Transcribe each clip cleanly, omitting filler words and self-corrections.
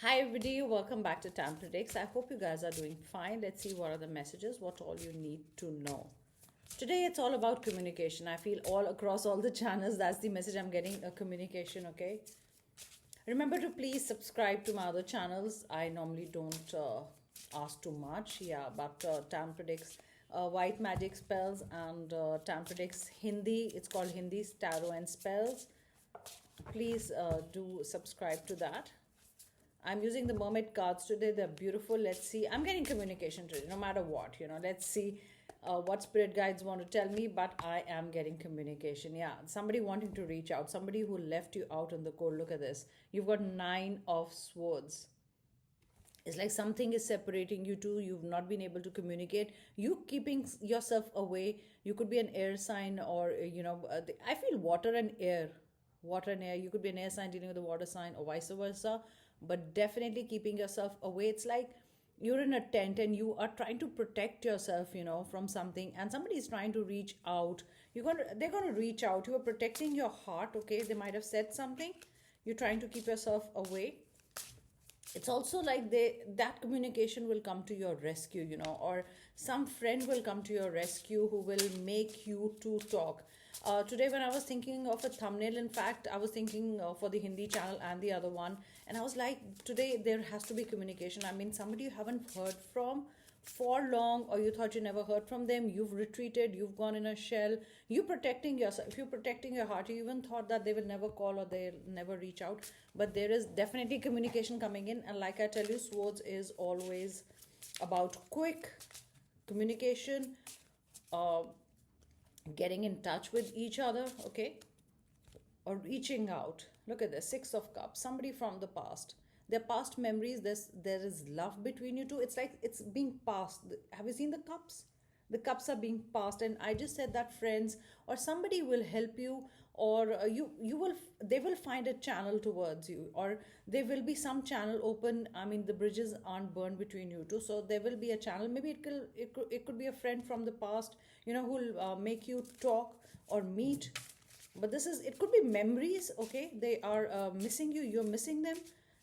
Hi everybody, welcome back to Tam Predicts. I hope you guys are doing fine. Let's see what are the messages, what all you need to know. Today it's all about communication. I feel all across all the channels that's the message I'm getting, communication, okay? Remember to please subscribe to my other channels. I normally don't ask too much, yeah, but Tam Predicts White Magic Spells and Tam Predicts Hindi. It's called Hindi Tarot and Spells. Please do subscribe to that. I'm using the mermaid cards today. They're beautiful. Let's see. I'm getting communication today, no matter what. Let's see what spirit guides want to tell me. But I am getting communication. Yeah, somebody wanting to reach out. Somebody who left you out in the cold. Look at this. You've got 9 of Swords. It's like something is separating you two. You've not been able to communicate. You keeping yourself away. You could be an air sign, or I feel water and air. Water and air. You could be an air sign dealing with a water sign, or vice versa. But definitely keeping yourself away. It's like you're in a tent and you are trying to protect yourself, from something, and somebody is trying to reach out. They're gonna reach out. You are protecting your heart. Okay, they might have said something. You're trying to keep yourself away. It's also like that communication will come to your rescue, or some friend will come to your rescue who will make you to talk. Today when I was thinking of a thumbnail, in fact I was thinking for the Hindi channel and the other one, and I was like, today there has to be communication. I mean, somebody you haven't heard from for long, or you thought you never heard from them, you've retreated, you've gone in a shell, you protecting yourself, you're protecting your heart. You even thought that they will never call or they'll never reach out, but there is definitely communication coming in. And like I tell you, Swords is always about quick communication, uh, getting in touch with each other, okay, or reaching out. Look at this, 6 of Cups. Somebody from the past, their past memories. There is love between you two. It's like it's being passed. Have you seen the cups? The cups are being passed, and I just said that friends or somebody will help you, or you will, they will find a channel towards you, or there will be some channel open. I mean, the bridges aren't burned between you two, so there will be a channel. Maybe it could be a friend from the past, who'll make you talk or meet. But this is, it could be memories. Okay, they are missing you, you're missing them.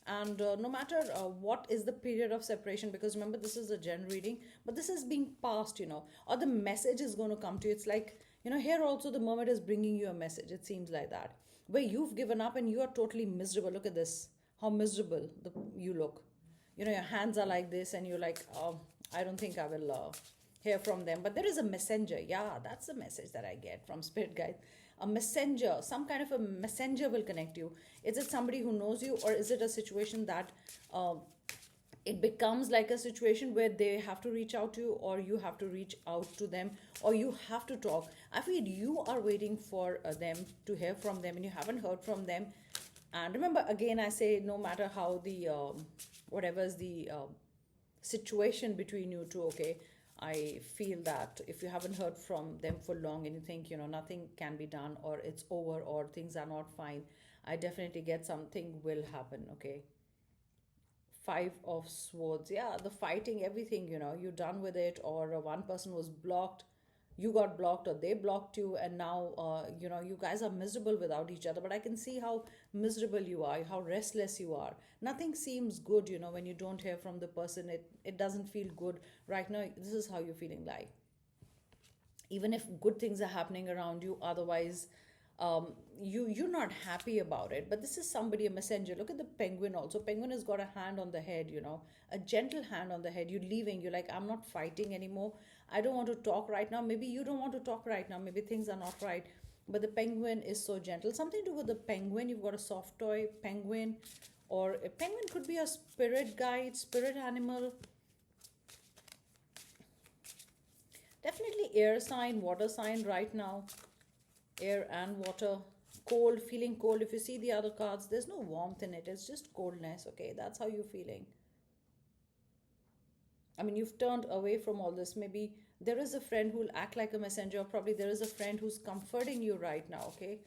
And no matter what is the period of separation, because remember, this is a gen reading, but this is being passed, or the message is going to come to you. It's like, here also the mermaid is bringing you a message. It seems like that, where you've given up and you are totally miserable. Look at this, how miserable you look. Your hands are like this, and you're like, oh, I don't think I will hear from them. But there is a messenger. Yeah, that's the message that I get from spirit guide. A messenger, some kind of a messenger will connect you. Is it somebody who knows you, or is it a situation that uh, it becomes like a situation where they have to reach out to you, or you have to reach out to them, or you have to talk? I feel you are waiting for them to hear from them, and you haven't heard from them. And remember, again, I say, no matter how the whatever is the situation between you two, okay, I feel that if you haven't heard from them for long and you think, nothing can be done, or it's over, or things are not fine, I definitely get something will happen, okay. 5 of Swords, yeah, the fighting, everything, you're done with it, or one person was blocked, you got blocked, or they blocked you, and now you guys are miserable without each other. But I can see how miserable you are, how restless you are. Nothing seems good, when you don't hear from the person. It doesn't feel good right now. This is how you're feeling like, even if good things are happening around you, otherwise you're not happy about it. But this is somebody, a messenger. Look at the penguin also. Penguin has got a hand on the head, a gentle hand on the head. You're leaving, you're like, I'm not fighting anymore, I don't want to talk right now. Maybe you don't want to talk right now, maybe things are not right, but the penguin is so gentle. Something to do with the penguin. You've got a soft toy penguin, or a penguin could be a spirit guide, spirit animal. Definitely air sign, water sign right now. Air and water. Cold, feeling cold. If you see the other cards, there's no warmth in it. It's just coldness. Okay, that's how you're feeling. I mean, you've turned away from all this. Maybe there is a friend who'll act like a messenger. Probably there is a friend who's comforting you right now. Okay,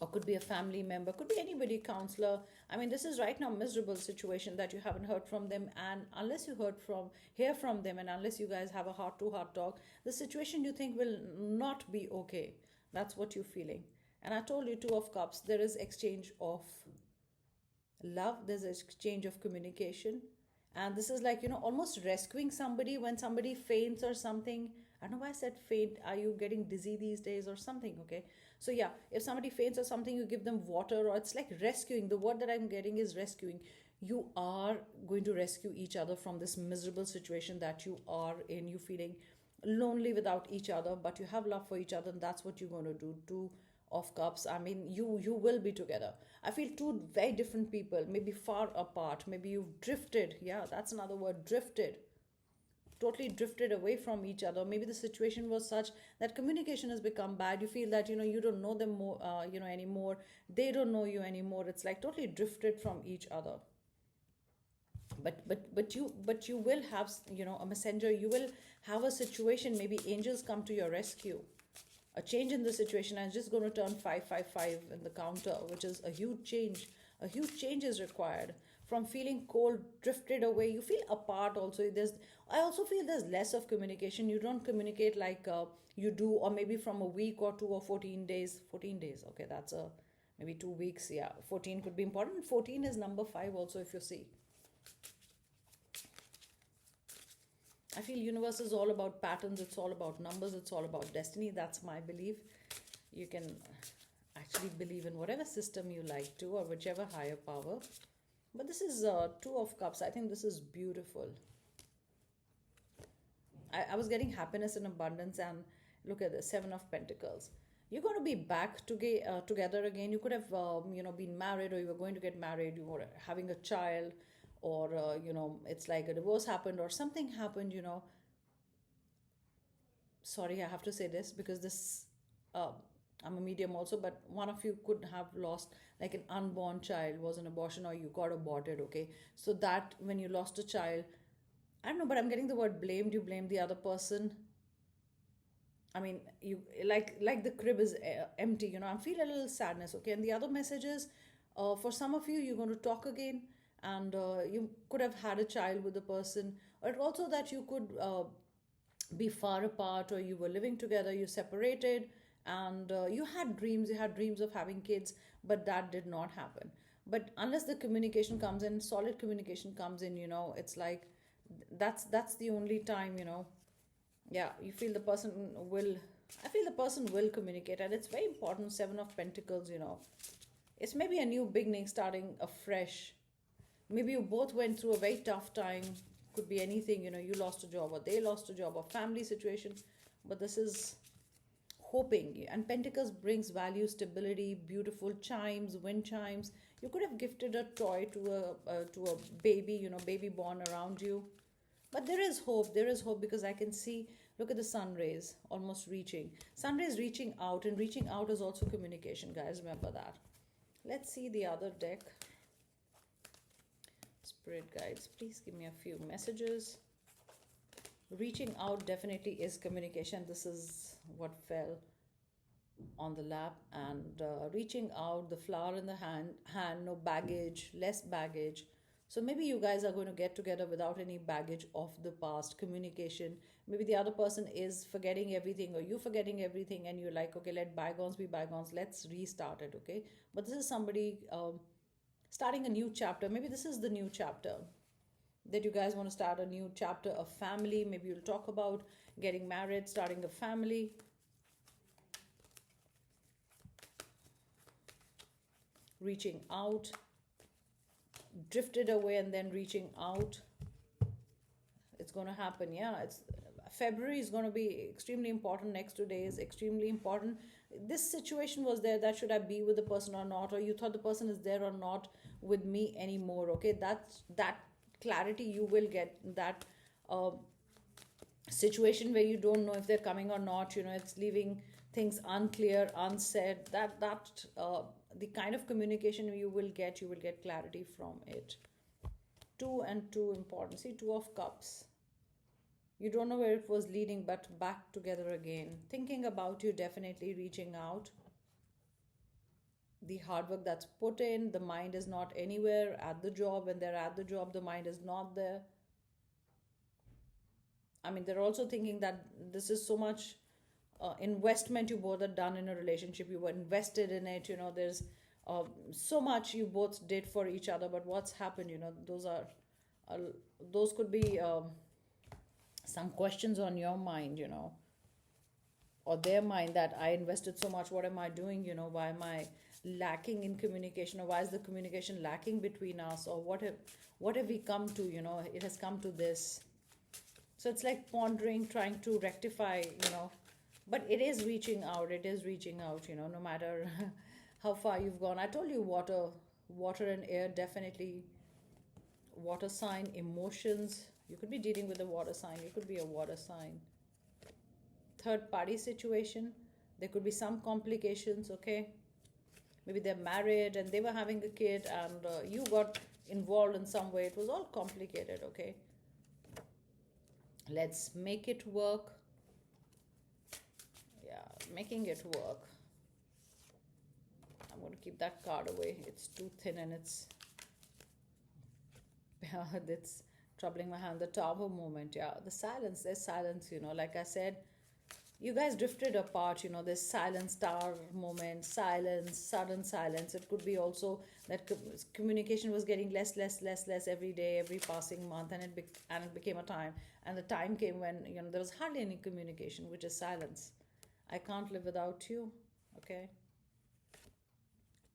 or could be a family member, could be anybody, counselor. I mean, this is right now miserable situation that you haven't heard from them, and unless you hear from them, and unless you guys have a heart to heart talk, the situation you think will not be okay. That's what you're feeling. And I told you, 2 of Cups, there is exchange of Love, there's an exchange of communication. And this is like, almost rescuing somebody when somebody faints or something. I don't know why I said faint. Are you getting dizzy these days or something? Okay. So, yeah, if somebody faints or something, you give them water, or it's like rescuing. The word that I'm getting is rescuing. You are going to rescue each other from this miserable situation that you are in. You feeling lonely without each other, but you have love for each other, and that's what you're going to do. Two of cups, I mean, you will be together. I feel two very different people, maybe far apart, maybe you've drifted. Yeah, that's another word, drifted. Totally drifted away from each other. Maybe the situation was such that communication has become bad. You feel that you don't know them more, anymore. They don't know you anymore. It's like totally drifted from each other. But you will have, a messenger. You will have a situation. Maybe angels come to your rescue. A change in the situation. I'm just going to turn 555 in the counter, which is a huge change. A huge change is required. From feeling cold, drifted away, you feel apart also. I also feel there's less of communication. You don't communicate like you do, or maybe from a week or two or 14 days. 14 days, okay, that's maybe 2 weeks. Yeah, 14 could be important. 14 is number 5 also, if you see. I feel universe is all about patterns, it's all about numbers, it's all about destiny. That's my belief. You can actually believe in whatever system you like to, or whichever higher power. But this is Two of Cups. I think this is beautiful. I was getting happiness and abundance, and look at the Seven of Pentacles. You're going to be back together again. You could have, been married, or you were going to get married. You were having a child, or it's like a divorce happened, or something happened. Sorry, I have to say this because this. Uh, I'm a medium also, but one of you could have lost like an unborn child, was an abortion, or you got aborted. Okay, so that when you lost a child, I don't know, but I'm getting the word blamed. You blame the other person. I mean, you like the crib is empty. I'm feeling a little sadness. Okay, and the other message is, for some of you, you're going to talk again, and you could have had a child with the person, or also that you could be far apart, or you were living together, you separated, and you had dreams of having kids, but that did not happen. But unless the communication comes in, solid communication comes in, it's like that's the only time, yeah, you feel the person will I feel the person will communicate, and it's very important. Seven of Pentacles, it's maybe a new beginning, starting afresh. Maybe you both went through a very tough time. Could be anything, you lost a job, or they lost a job, or family situation. But this is hoping. And Pentacles brings value, stability, beautiful chimes, wind chimes. You could have gifted a toy to a baby, baby born around you. But there is hope. There is hope, because I can see, look at the sun rays almost reaching. Sun rays reaching out, and reaching out is also communication, guys. Remember that. Let's see the other deck. Spirit guides, please give me a few messages. Reaching out definitely is communication. This is what fell on the lap. And reaching out, the flower in the hand, no baggage, less baggage. So maybe you guys are going to get together without any baggage of the past. Communication. Maybe the other person is forgetting everything, or you forgetting everything, and you're like, okay, let bygones be bygones. Let's restart it, okay? But this is somebody starting a new chapter. Maybe this is the new chapter that you guys want to start, a new chapter of family. Maybe you'll talk about getting married, starting a family. Reaching out, drifted away, and then reaching out. It's going to happen. Yeah, it's February is going to be extremely important. Next 2 days, extremely important. This situation was there, that should I be with the person or not, or you thought the person is there or not with me anymore. Okay, that clarity you will get. That situation where you don't know if they're coming or not, it's leaving things unclear, unsaid. That the kind of communication you will get clarity from it. Two and two important. See, Two of Cups. You don't know where it was leading, but back together again. Thinking about you, definitely reaching out. The hard work that's put in, the mind is not anywhere at the job. When they're at the job, the mind is not there. I mean, they're also thinking that this is so much investment you both have done in a relationship. You were invested in it. There's So much you both did for each other, but what's happened, uh, those could be some questions on your mind, or their mind, that I invested so much. What am I doing? Why am I lacking in communication, or why is the communication lacking between us, or what have we come to? It has come to this. So it's like pondering, trying to rectify. But it is reaching out. It is reaching out. No matter how far you've gone. I told you water and air, definitely. Water sign, emotions. You could be dealing with a water sign. You could be a water sign. Third party situation. There could be some complications, okay? Maybe they're married and they were having a kid, and you got involved in some way. It was all complicated, okay? Let's make it work. Yeah, making it work. I'm going to keep that card away. It's too thin and it's it's troubling my hand. The tower moment, yeah. The silence, there's silence, like I said, you guys drifted apart, this silence, tower moment, silence, sudden silence. It could be also that communication was getting less every day, every passing month, and it became a time, and the time came when there was hardly any communication, which is silence. I can't live without you, okay?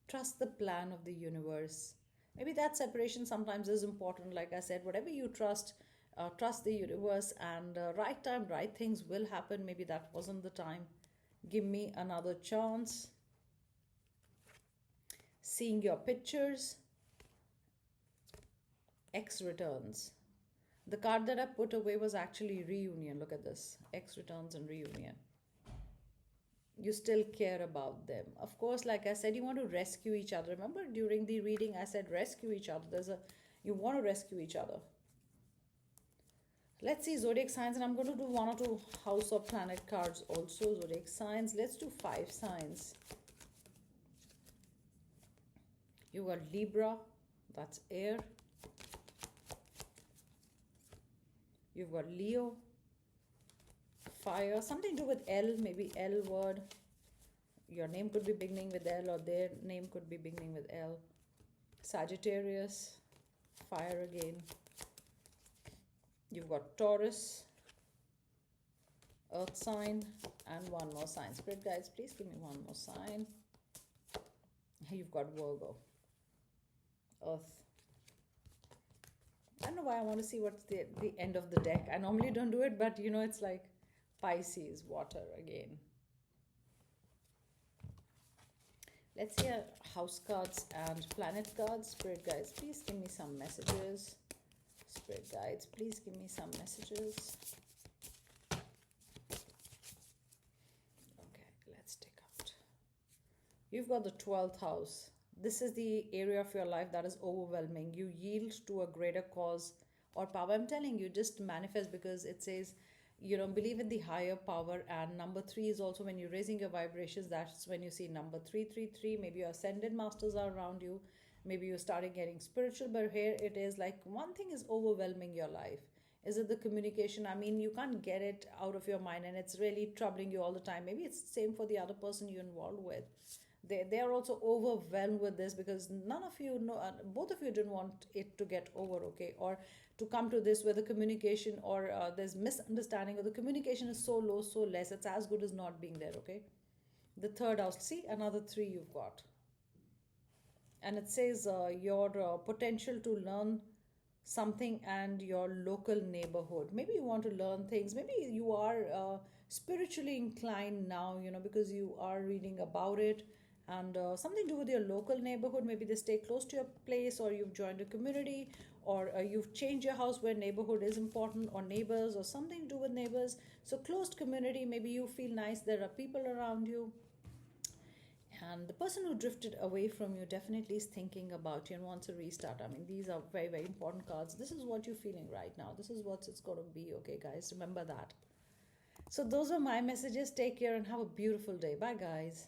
Trust the plan of the universe. Maybe that separation sometimes is important. Like I said, whatever you trust, trust the universe, and right time, right things will happen. Maybe that wasn't the time. Give me another chance. Seeing your pictures. X returns. The card that I put away was actually reunion. Look at this. X returns and reunion. You still care about them. Of course, like I said, you want to rescue each other. Remember during the reading, I said rescue each other. You want to rescue each other. Let's see zodiac signs, and I'm going to do one or two house or planet cards also. Zodiac signs. Let's do 5 signs. You got Libra, that's air. You've got Leo, fire, something to do with L, maybe L word. Your name could be beginning with L, or their name could be beginning with L. Sagittarius, fire again. You've got Taurus, earth sign, and one more sign. Spirit guides, please give me one more sign. You've got Virgo, earth. I don't know why I want to see what's the end of the deck. I normally don't do it, but it's like Pisces, water again. Let's see house cards and planet cards. Spirit guides, please give me some messages. Spirit guides, please give me some messages. Okay, let's take out. You've got the 12th house. This is the area of your life that is overwhelming. You yield to a greater cause or power. I'm telling you, just manifest, because it says, believe in the higher power. And number 3 is also when you're raising your vibrations. That's when you see number 333. Maybe your ascended masters are around you. Maybe you're starting getting spiritual. But here it is like one thing is overwhelming your life. Is it the communication? I mean, you can't get it out of your mind, and it's really troubling you all the time. Maybe it's the same for the other person you're involved with. They are also overwhelmed with this, because none of you know, both of you didn't want it to get over, okay, or to come to this where the communication, or there's misunderstanding, or the communication is so low, so less, it's as good as not being there, okay. The third house, see, another 3 you've got, and it says your potential to learn something and your local neighborhood. Maybe you want to learn things. Maybe you are spiritually inclined now, because you are reading about it, and something to do with your local neighborhood. Maybe they stay close to your place, or you've joined a community, or you've changed your house where neighborhood is important, or neighbors, or something to do with neighbors. So closed community, maybe you feel nice, there are people around you. And the person who drifted away from you definitely is thinking about you and wants a restart. I mean, these are very, very important cards. This is what you're feeling right now. This is what it's going to be, okay, guys? Remember that. So those are my messages. Take care and have a beautiful day. Bye, guys.